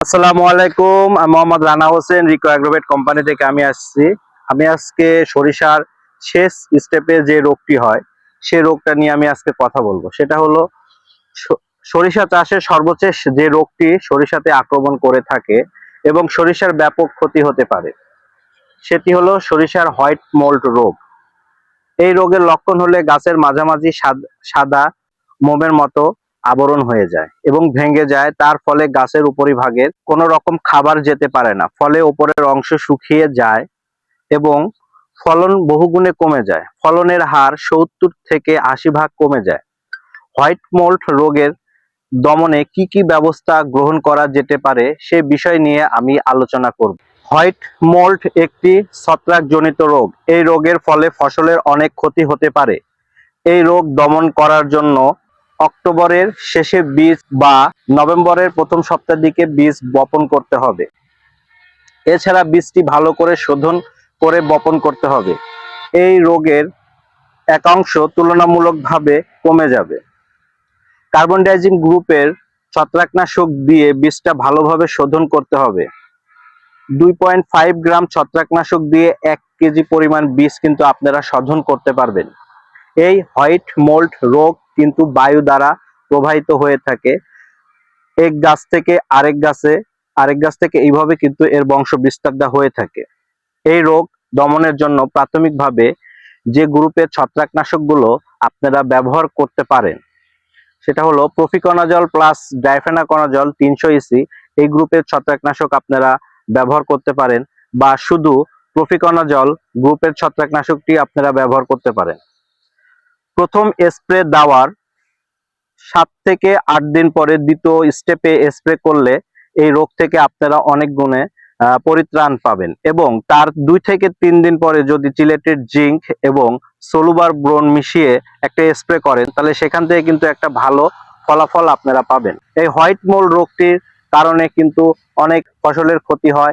আসসালামু আলাইকুম। আমি মোহাম্মদ রানা হোসেন, রিকো অ্যাগ্রোভেট কোম্পানি থেকে আমি আসছি। আমি আজকে সরিষার শেষ স্টেপে যে রোগটি হয় সেই রোগটা নিয়ে আমি আজকে কথা বলবো। সেটা হলো স- সরিষা চাষের সর্বশেষ যে রোগটি সরিষাতে আক্রমণ করে থাকে এবং সরিষার ব্যাপক ক্ষতি হতে পারে, সেটি হলো সরিষার হোয়াইট মোল্ড রোগ। এই রোগের লক্ষণ হলে গাছের মাঝামাঝি সাদা মোমের মতো আবরণ হয়ে যায় এবং ভেঙে যায়। তার ফলে গাছের উপরিভাগের কোনো রকম খাবার যেতে পারে না, ফলে উপরের অংশ শুকিয়ে যায় এবং ফলন বহুগুণে কমে যায়। ফলনের হার 70 থেকে 80 ভাগ কমে যায়। হোয়াইট মোল্ড রোগের দমনে কি কি ব্যবস্থা গ্রহণ করা যেতে পারে সে বিষয় নিয়ে আমি আলোচনা করব। হোয়াইট মোল্ড একটি ছত্রাকজনিত রোগ। এই রোগের ফলে ফসলের অনেক ক্ষতি হতে পারে। এই রোগ দমন করার জন্য অক্টোবরের শেষে বীজ বা নভেম্বরের প্রথম সপ্তাহের দিকে বীজ বপন করতে হবে। এছাড়া বীজটি ভালো করে শোধন করে বপন করতে হবে। এই রোগের একাংশ তুলনামূলকভাবে কমে যাবে। কার্বন ডাইজিন গ্রুপের ছত্রাকনাশক দিয়ে বীজটা ভালোভাবে শোধন করতে হবে। 2.5 গ্রাম ছত্রাকনাশক দিয়ে 1 কেজি পরিমাণ বীজ কিন্তু আপনারা শোধন করতে পারবেন। এই হোয়াইট মোল্ড রোগ কিন্তু বায়ু দ্বারা প্রবাহিত হয়ে থাকে। এক গাছ থেকে আরেক গাছ থেকে এইভাবে কিন্তু এর বংশ বিস্তারটা হয়ে থাকে। এই রোগ দমনের জন্য প্রাথমিকভাবে যে গ্রুপের ছত্রাকনাশকগুলো আপনারা ব্যবহার করতে পারেন সেটা হলো প্রফিকনাজল প্লাস ডাইফেনাকনাজল 300 ইসি। এই গ্রুপের ছত্রাকনাশক আপনারা ব্যবহার করতে পারেন, বা শুধু প্রফিকনাজল গ্রুপের ছত্রাকনাশকটি আপনারা ব্যবহার করতে পারেন। প্রথম স্প্রে দেওয়ার 7 থেকে 8 দিন পরে দ্বিতীয় স্টেপে স্প্রে করলে এই রোগ থেকে আপনারা অনেক গুণে পরিত্রাণ পাবেন। এবং তার 2 থেকে 3 দিন পরে যদি চিলেটেড জিঙ্ক এবং সলুবার ব্রোন মিশিয়ে একটা স্প্রে করেন তাহলে সেখান থেকে কিন্তু একটা ভালো ফলাফল আপনারা পাবেন। এই হোয়াইট মোল্ড রোগটির কারণে কিন্তু অনেক ফসলের ক্ষতি হয়।